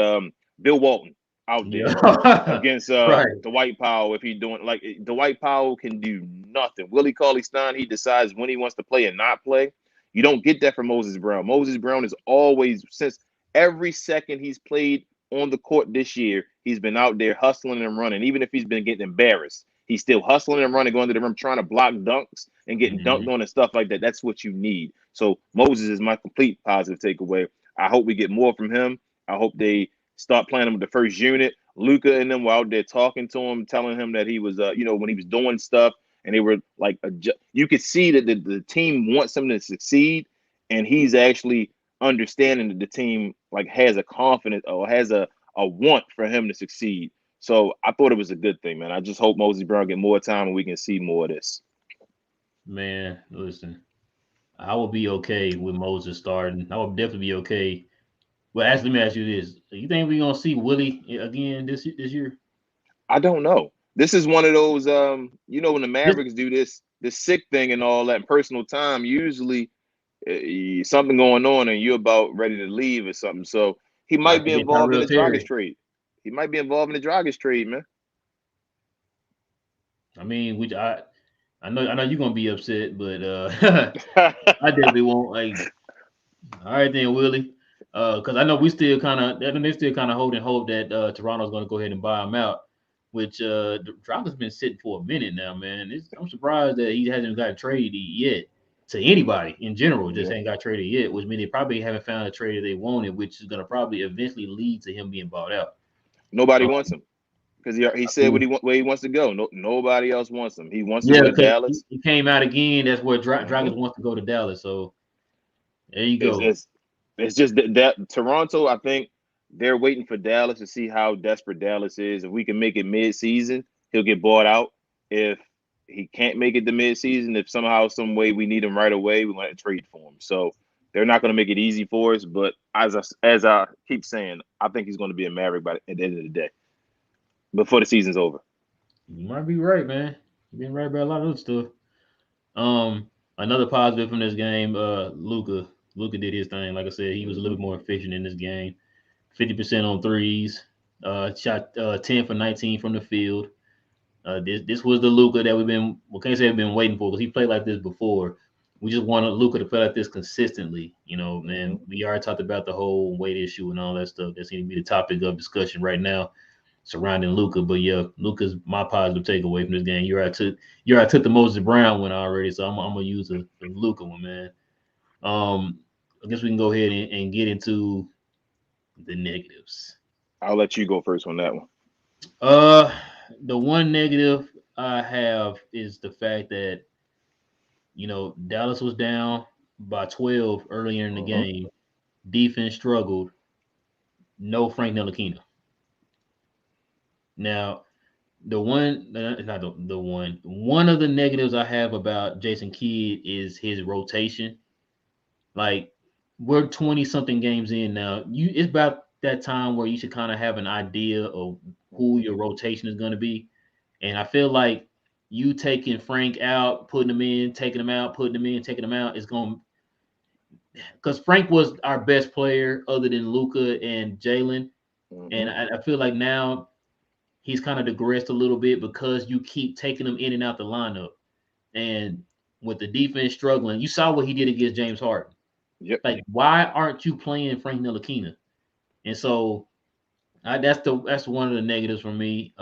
Bill Walton out there Yeah. against Right. Dwight Powell if he's doing like Dwight Powell can do nothing. Willie Cauley Stein, he decides when he wants to play and not play. You don't get that from Moses Brown. Moses Brown is always since every second he's played on the court this year, he's been out there hustling and running. Even if he's been getting embarrassed, he's still hustling and running, going to the rim, trying to block dunks and getting dunked Mhm. on and stuff like that. That's what you need. So Moses is my complete positive takeaway. I hope we get more from him. I hope they start playing him with the first unit. Luca and them were out there talking to him, telling him that he was, when he was doing stuff, and they were like, you could see that the team wants him to succeed, and he's actually understanding that the team like has a confidence or has a want for him to succeed. So I thought it was a good thing, man. I just hope Moses Brown get more time and we can see more of this. Man, listen, I would be okay with Moses starting. I would definitely be okay. Well, actually, let me ask you this: you think we're gonna see Willie again this year? I don't know. This is one of those, when the This Mavericks do this sick thing and all that in personal time, usually something going on and you're about ready to leave or something. So he like might they be did involved in Tyrell the Dragic Terry. trade. He might be involved in the Dragic trade, man. I mean, which I know you're gonna be upset, but I definitely won't. Like, all right then, Willie. Because I know we still kind of, they still kind of holding hope that Toronto's going to go ahead and buy him out. Which Dragic been sitting for a minute now, man. I'm surprised that he hasn't got traded yet to anybody in general. Just Yeah. ain't got traded yet, which means they probably haven't found a trade that they wanted, which is going to probably eventually lead to him being bought out. Nobody Um, wants him because he I said mean, where he wants to go. No, nobody else wants him. He wants to yeah, go to because Dallas. he came out again. That's where Hmm. Dragic wants to go to Dallas. So there you It's, go. it's it's just that Toronto. I think they're waiting for Dallas to see how desperate Dallas is. If we can make it mid-season, he'll get bought out. If he can't make it to mid-season, if somehow, some way we need him right away, we want to trade for him. So they're not going to make it easy for us. But as I keep saying, I think he's going to be a Maverick at the end of the day before the season's over. You might be right, man. You've been right about a lot of other stuff. Another positive from this game, Luca. Luca did his thing. Like I said, he was a little Hmm. bit more efficient in this game. 50% on threes. Shot 10 for 19 from the field. This was the Luka that we can't say we've been waiting for because he played like this before. We just wanted Luka to play like this consistently. Mm-hmm. Man, we already talked about the whole weight issue and all that stuff. That seems to be the topic of discussion right now surrounding Luka. But yeah, Luka's my positive takeaway from this game. You already took the Moses Brown one already, so I'm gonna use the Luka one, man. Um, I guess we can go ahead and get into the negatives. I'll let you go first on that one. Uh, the one negative I have is the fact that Dallas was down by 12 earlier in the Mm-hmm. game. Defense struggled. No Frank Ntilikina. Now, the one, not the one of the negatives I have about Jason Kidd is his rotation. Like we're 20 something games in now. It's about that time where you should kind of have an idea of who your rotation is going to be. And I feel like you taking Frank out, putting him in, taking him out, putting him in, taking him out is going because Frank was our best player other than Luca and Jalen. And Mm-hmm. I feel like now he's kind of digressed a little bit because you keep taking him in and out the lineup. And with the defense struggling, you saw what he did against James Harden. Yep. Like, why aren't you playing Frank Ntilikina? And so that's one of the negatives for me.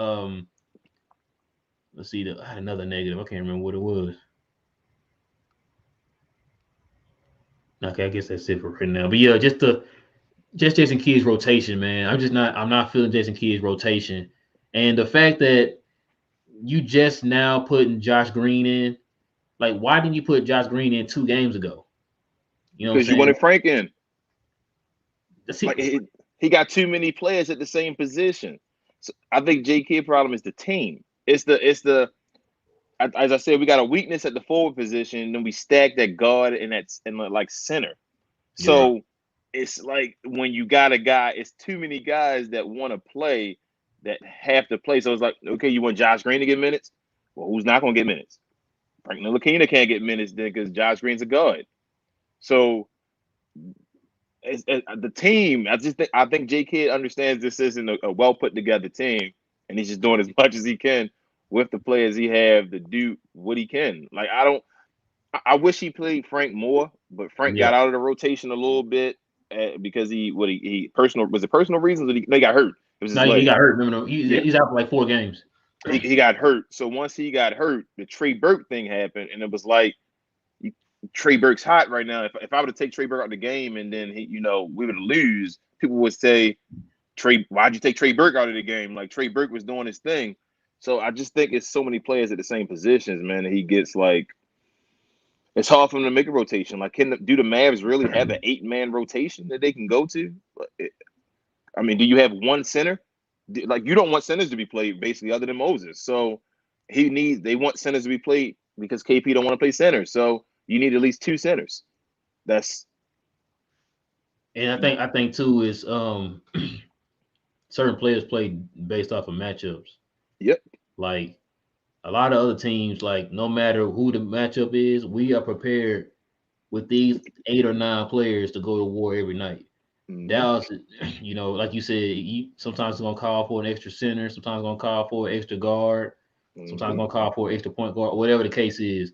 Let's see, I had another negative. I can't remember what it was. Okay, I guess that's it for right now. But yeah, just Jason Kidd's rotation, man. I'm not feeling Jason Kidd's rotation. And the fact that you just now putting Josh Green in, like why didn't you put Josh Green in 2 games ago? You know what I'm Because you saying? wanted Frank in. See, Like he got too many players at the same position. So I think JK problem is the team. It's the as I said, we got a weakness at the forward position, and then we stacked at guard and like center. yeah. So it's like when you got a guy, it's too many guys that want to play that have to play. So it's like, okay, you want Josh Green to get minutes? Well, who's not going to get minutes? Frank Ntilikina can't get minutes then because Josh Green's a guard. So the team, I think J Kidd understands this isn't a well put together team, and he's just doing as much as he can with the players he have to do what he can. Like I don't, I wish he played Frank more, but Frank Yeah. got out of the rotation a little bit because he personal was it personal reasons or they got hurt. It was his No, he leg. got hurt. Remember, Yeah, he's out for like 4 games. he got hurt. So once he got hurt, the Trey Burke thing happened, and it was like Trey Burke's hot right now. If I were to take Trey Burke out of the game and then we would lose, people would say, Trey, why'd you take Trey Burke out of the game? Like Trey Burke was doing his thing. So I just think it's so many players at the same positions, man. That he gets like it's hard for him to make a rotation. Like, do the Mavs really have an 8-man rotation that they can go to? I mean, do you have one center? Like, you don't want centers to be played basically other than Moses. So they want centers to be played because KP don't want to play center. So you need at least 2 centers. That's And I think too is certain players play based off of matchups. yep. Like a lot of other teams, like no matter who the matchup is, we are prepared with these 8 or 9 players to go to war every night. Mm-hmm. Dallas, like you said, sometimes it's gonna call for an extra center, sometimes it's gonna call for an extra guard, sometimes it's Mm-hmm. gonna call for an extra point guard, whatever the case is.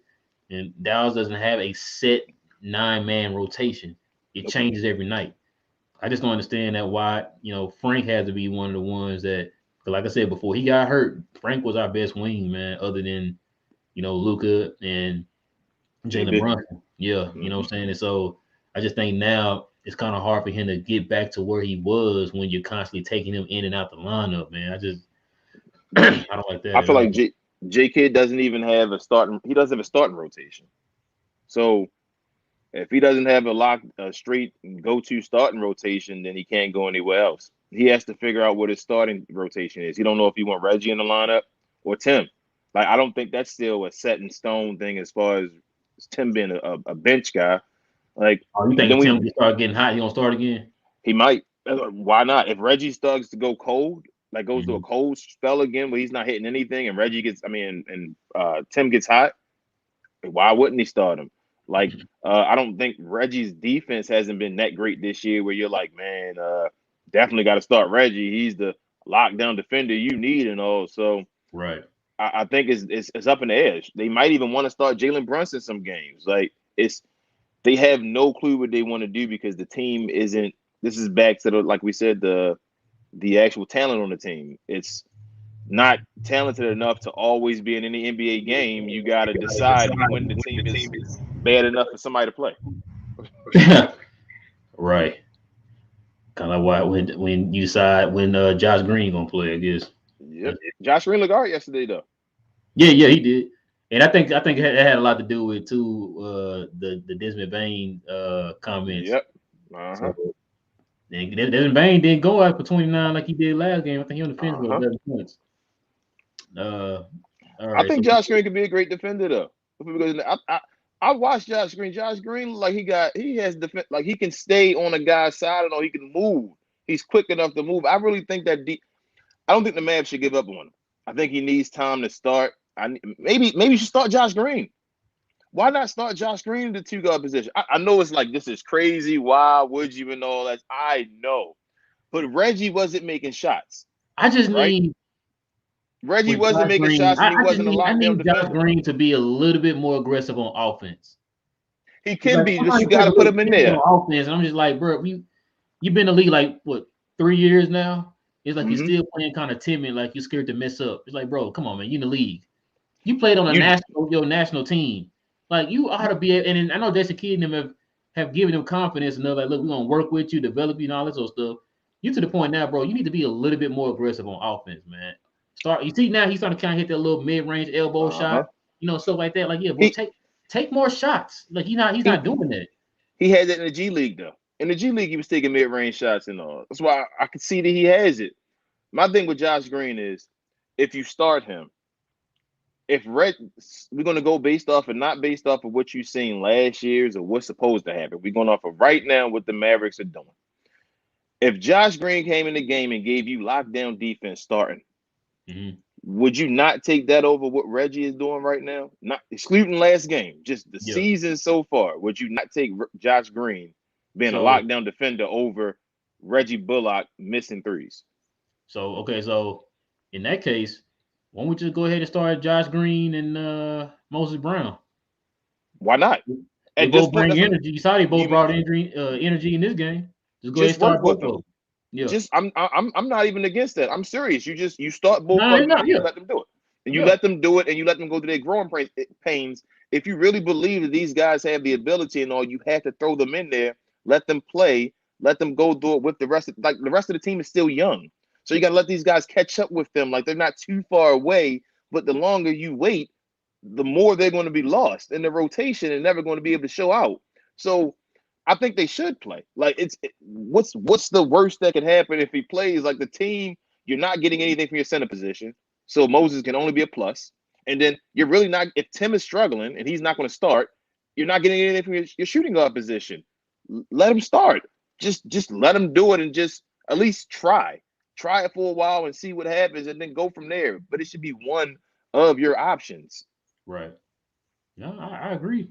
And Dallas doesn't have a set 9-man rotation. It Nope. changes every night. I just don't understand that why Frank has to be one of the ones that, 'cause like I said before, he got hurt. Frank was our best wing man, other than Luca and Jalen JB. Brunson. Yeah, you know Mm-hmm. what I'm saying. And so I just think now it's kind of hard for him to get back to where he was when you're constantly taking him in and out the lineup, man. I just Yeah. I don't like that I at feel like all. J Kid doesn't even have a starting. He doesn't have a starting rotation. So if he doesn't have a straight go-to starting rotation, then he can't go anywhere else. He has to figure out what his starting rotation is. He don't know if he want Reggie in the lineup or Tim. Like I don't think that's still a set in stone thing as far as Tim being a bench guy. Like, Oh, you and then think Tim can start getting hot? He gonna start again? he might. Why not? If Reggie starts to go cold, like goes to a Mm-hmm. cold spell again where he's not hitting anything, and Reggie gets, I mean, and Tim gets hot, why wouldn't he start him? Like, I don't think Reggie's defense hasn't been that great this year. Where you're like, man, definitely got to start Reggie. He's the lockdown defender you need, and all. So Right. I think it's up in the air. They might even want to start Jalen Brunson some games. Like they have no clue what they want to do because the team isn't. This is back to the like we said the actual talent on the team. It's not talented enough to always be in any NBA game. You got to decide when the team is bad enough for somebody to play. Right. Kind of why when you decide when Josh Green gonna play, I guess. Yep. Josh Green looked all right yesterday though. Yeah, he did. And I think it had a lot to do with too the Desmond Bain comments. Yep. Uh huh. So Desmond Bain didn't go out for 29 like he did last game. I think he only finished Uh with huh. 11 points. Uh, all I right, think so Josh Green could be a great defender though. I watched Josh Green. Josh Green, like he has defense, like he can stay on a guy's side and he can move. He's quick enough to move. I really think I don't think the Mavs should give up on him. I think he needs time to start. Maybe you should start Josh Green. Why not start Josh Green in the two guard position? I know it's like this is crazy. Why would you and all that? I know, but Reggie wasn't making shots, I just right? need Reggie with wasn't Josh making Green. shots, and he I just wasn't a need lockdown Josh defender. Green to be a little bit more aggressive on offense. He It's can like be, but somebody you got plays a to put little him in timid there. on offense, and I'm just like, bro, you've been in the league like what 3 years now. It's like you're Mm-hmm. still playing kind of timid, like you're scared to mess up. It's like, bro, come on, man, you in the league. You played on You your national team. Like you ought to be, and I know Jason Kidd and them have given them confidence and they're like, look, we're gonna work with you, develop you, and all this sort of stuff. You to the point now, bro. You need to be a little bit more aggressive on offense, man. Start. You see now he's starting to kind of hit that little mid-range elbow uh-huh. shot, stuff like that. Like, yeah, bro, He take more shots. Like he's he not doing that. he had that in the G League though. In the G League, he was taking mid-range shots and all. That's why I could see that he has it. My thing with Josh Green is if you start him, if Red, we're going to go based off and not based off of what you've seen last year's or what's supposed to happen. We're going off of right now what the Mavericks are doing. If Josh Green came in the game and gave you lockdown defense starting, Mm-hmm. would you not take that over what Reggie is doing right now? Not excluding last game, just the Yeah. season so far. Would you not take Josh Green being a So lockdown defender over Reggie Bullock missing threes? okay, so in that case, why don't we just go ahead and start Josh Green and Moses Brown? Why not? They At this both point, bring that's what energy. You saw they both you brought energy in this game. Just go ahead and just work start with both of them. them. Yeah. Just I'm not even against that. I'm serious. You start both No, of it's them not. and you Yeah. let them do it. And you Yeah. let them do it and you let them go through their growing pains. If you really believe that these guys have the ability and all, you have to throw them in there, let them play, let them go do it with the rest of the rest of the team is still young. So you gotta let these guys catch up with them. Like they're not too far away, but the longer you wait, the more they're going to be lost in the rotation and never going to be able to show out. So I think they should play. Like what's the worst that could happen if he plays? Like the team, you're not getting anything from your center position, so Moses can only be a plus. And then you're really not. If Tim is struggling and he's not going to start, you're not getting anything from your shooting guard position. Let him start. Just let him do it and just at least try it for a while and see what happens, and then go from there. But it should be one of your options. Right. No, I agree.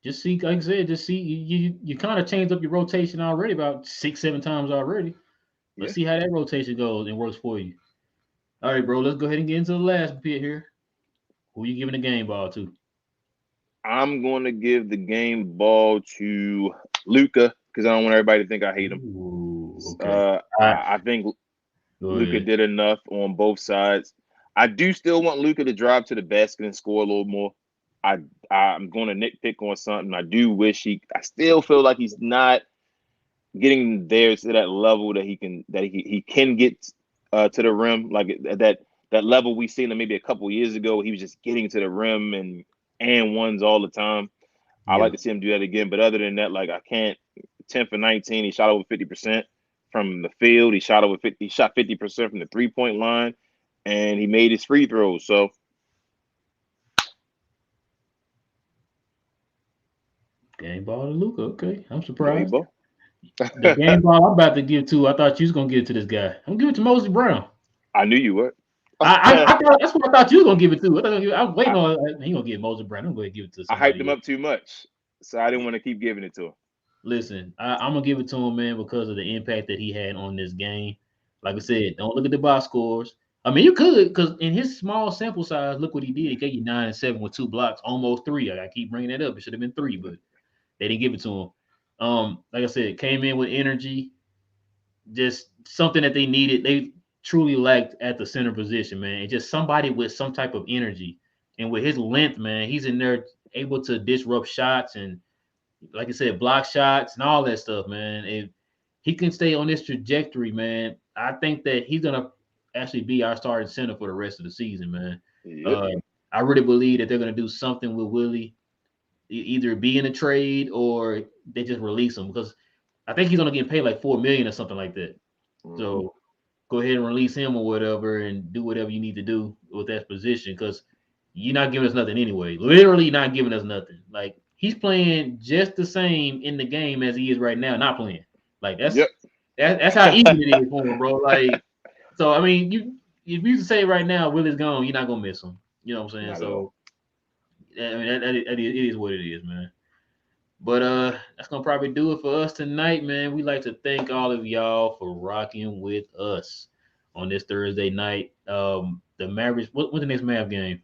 Just see, like I said, just see you kind of changed up your rotation already about 6, 7 times already. Let's Yeah, see how that rotation goes and works for you. All right, bro. Let's go ahead and get into the last bit here. Who you giving the game ball to? I'm going to give the game ball to Luca because I don't want everybody to think I hate him. Ooh, okay. All right, I think go Luca ahead. did enough on both sides. I do still want Luca to drive to the basket and score a little more. I I'm going to nitpick on something. I do wish I still feel like he's not getting there to that level that he can get to the rim like that level we seen him maybe a couple years ago. He was just getting to the rim and ones all the time. I Yeah. like to see him do that again. But other than that, like I can't. 10 for 19. He shot over 50% from the field. He shot over 50. He shot 50% from the 3-point line, and he made his free throws. So Game ball to Luca. Okay, I'm there you surprised. go. The game ball I'm about to give to, I thought you was gonna give it to this guy. I'm giving it to Moses Brown. I knew you would. I thought that's what I thought you was gonna give it to. I was waiting I, on he gonna get Moses Brown. I'm gonna give it to I hyped him somebody else. up too much, so I didn't want to keep giving it to him. Listen, I'm gonna give it to him, man, because of the impact that he had on this game. Like I said, don't look at the box scores. I mean, you could, because in his small sample size, look what he did. He gave you 9 and 7 with 2 blocks, almost three. I keep bringing that up. It should have been three, but they didn't give it to him. Like I said, came in with energy, just something that they needed. They truly lacked at the center position, man. And just somebody with some type of energy. And with his length, man, he's in there able to disrupt shots and, like I said, block shots and all that stuff, man. If he can stay on this trajectory, man, I think that he's gonna actually be our starting center for the rest of the season, man. Yep. Uh, I really believe that they're gonna do something with Willie, either be in a trade or they just release him because I think he's gonna get paid like 4 million or something like that. Mm-hmm. So go ahead and release him or whatever, and do whatever you need to do with that position because you're not giving us nothing anyway. Literally not giving us nothing. Like he's playing just the same in the game as he is right now, not playing. Like Yep. that's how easy it is for him, bro. Like so, I mean, you if you say right now Willie's gone, you're not gonna miss him. You know what I'm saying? Not at all. So I mean, it is what it is, man. But that's gonna probably do it for us tonight, man. We like to thank all of y'all for rocking with us on this Thursday night. The Mavericks. What's the next Mav game?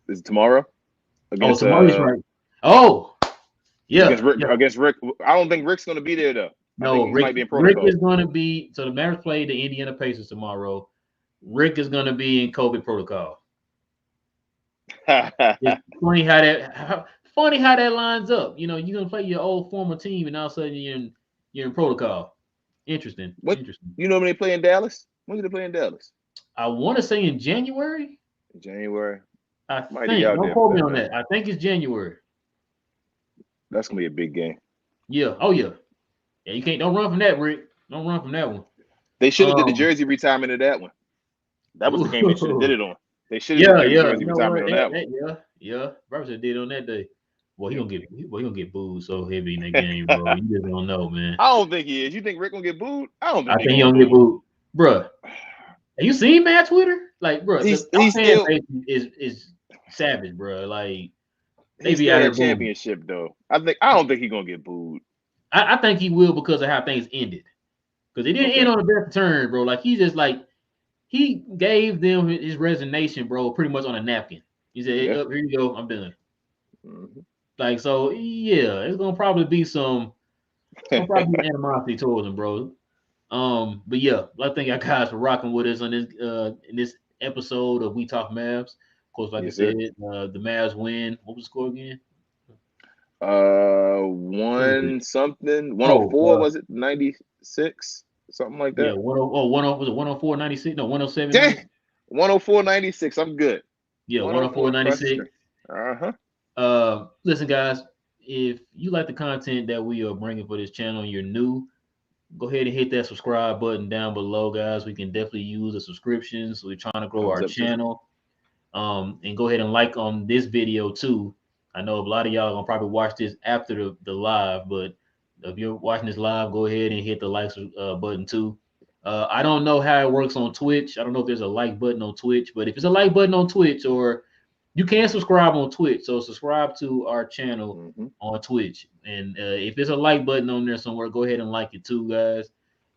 It's tomorrow Oh, against tomorrow's right. Oh, it's against yeah, Rick yeah. against Rick. I don't think Rick's gonna be there though. I think No, he might be in Rick protocol. is gonna be. So the Mavericks play the Indiana Pacers tomorrow. Rick is gonna be in COVID protocol. It's funny how that lines up. You know, you're gonna play your old former team, and all of a sudden you're in protocol. Interesting, What interesting. you know when they play in Dallas? When did they play in Dallas? I want to say in January. January. I Might be think. out Don't there for quote me that on then. that. I think it's January. That's gonna be a big game. Yeah. Oh yeah. Yeah. You can't. Don't run from that, Rick. Don't run from that one. They should have did the Um. jersey retirement of that one. That was the game they should have did Ooh, it on. They should have did yeah. Yeah. jersey You know retirement what? on That, that one. that yeah. Yeah. Robinson did on that day. Well, Yep. he gonna get booed so heavy in that game, bro. You just don't know, man. I don't think he is. You think Rick gonna get booed? I don't I think they're think he gonna gonna get boo booed, bruh. Have you seen Matt Twitter? Like, bruh, our He's fan still base is savage, bruh. Like, they he be still out here had booing. championship though. I don't think he's gonna get booed. I think he will because of how things ended. Because it didn't end Okay. on the best turn, bro. Like he just like he gave them his resignation, bro, pretty much on a napkin. He said, hey, Yeah. up here you go, I'm done. Mhm. Like so, yeah, it's gonna probably be it's gonna probably be animosity towards him, bro. But yeah, I thank y'all guys for rocking with us on this in this episode of We Talk Mavs. Of course, like I Yes, said, sir. the Mavs win. What was the score again? What was it? One something, Oh, 104 was it? 96, something like yeah, that. 10 was it 104.96? No, 107.96. Dang, 104.96. I'm good. Yeah, 104 across the 104.96. stream. Uh-huh. Listen, guys, if you like the content that we are bringing for this channel and you're new, go ahead and hit that subscribe button down below, guys. We can definitely use a subscription. So we're trying to grow Thumbs our up too. channel. And go ahead and like on this video too. I know a lot of y'all are gonna probably watch this after the live, but if you're watching this live, go ahead and hit the like button too. I don't know how it works on Twitch. I don't know if there's a like button on Twitch, but if it's a like button on Twitch, or you can subscribe on Twitch, so subscribe to our channel Hmm. on Twitch. And if there's a like button on there somewhere, go ahead and like it too, guys.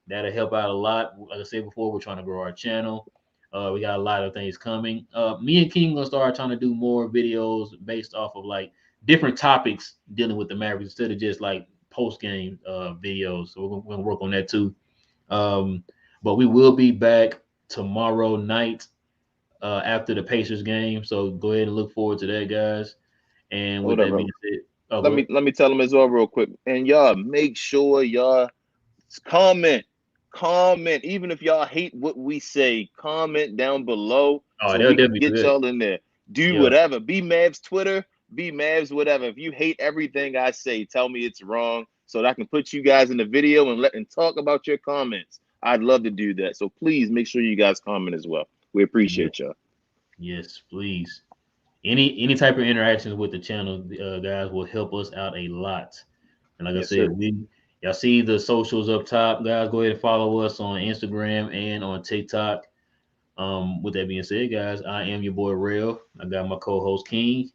That'll help out a lot. Like I said before, we're trying to grow our channel. We got a lot of things coming. Me and King gonna start trying to do more videos based off of like different topics dealing with the Mavericks instead of just like post game videos. So we're gonna work on that too. Um, but we will be back tomorrow night after the Pacers game. So go ahead and look forward to that, guys. And with Hold up, that being bro. said, oh, Let go me ahead. let me tell them as well real quick. And y'all make sure y'all comment. Comment. Even if y'all hate what we say, comment down below Oh, so they'll we can definitely do get that. y'all in there. Do Yeah, whatever. Be Mavs Twitter, be Mavs whatever. If you hate everything I say, tell me it's wrong so that I can put you guys in the video and talk about your comments. I'd love to do that. So please make sure you guys comment as well. We yeah, appreciate y'all. yes, please. Any type of interactions with the channel, guys, will help us out a lot. And like I Yes, said, sir. y'all see the socials up top, guys. Go ahead and follow us on Instagram and on TikTok. With that being said, guys, I am your boy Real. I got my co-host King,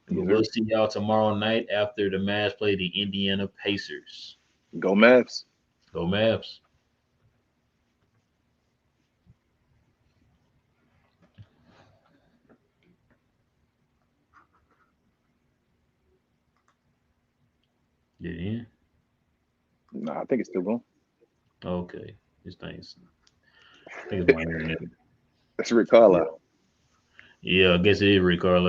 and we Yes, will sir. see y'all tomorrow night after the Mavs play the Indiana Pacers. Go Mavs. Go Mavs! Did he? No, I think it's still going. Okay. This thing's. I think it's my internet. That's Rick Yeah. Carlisle. Yeah. I guess it is Rick Carlisle.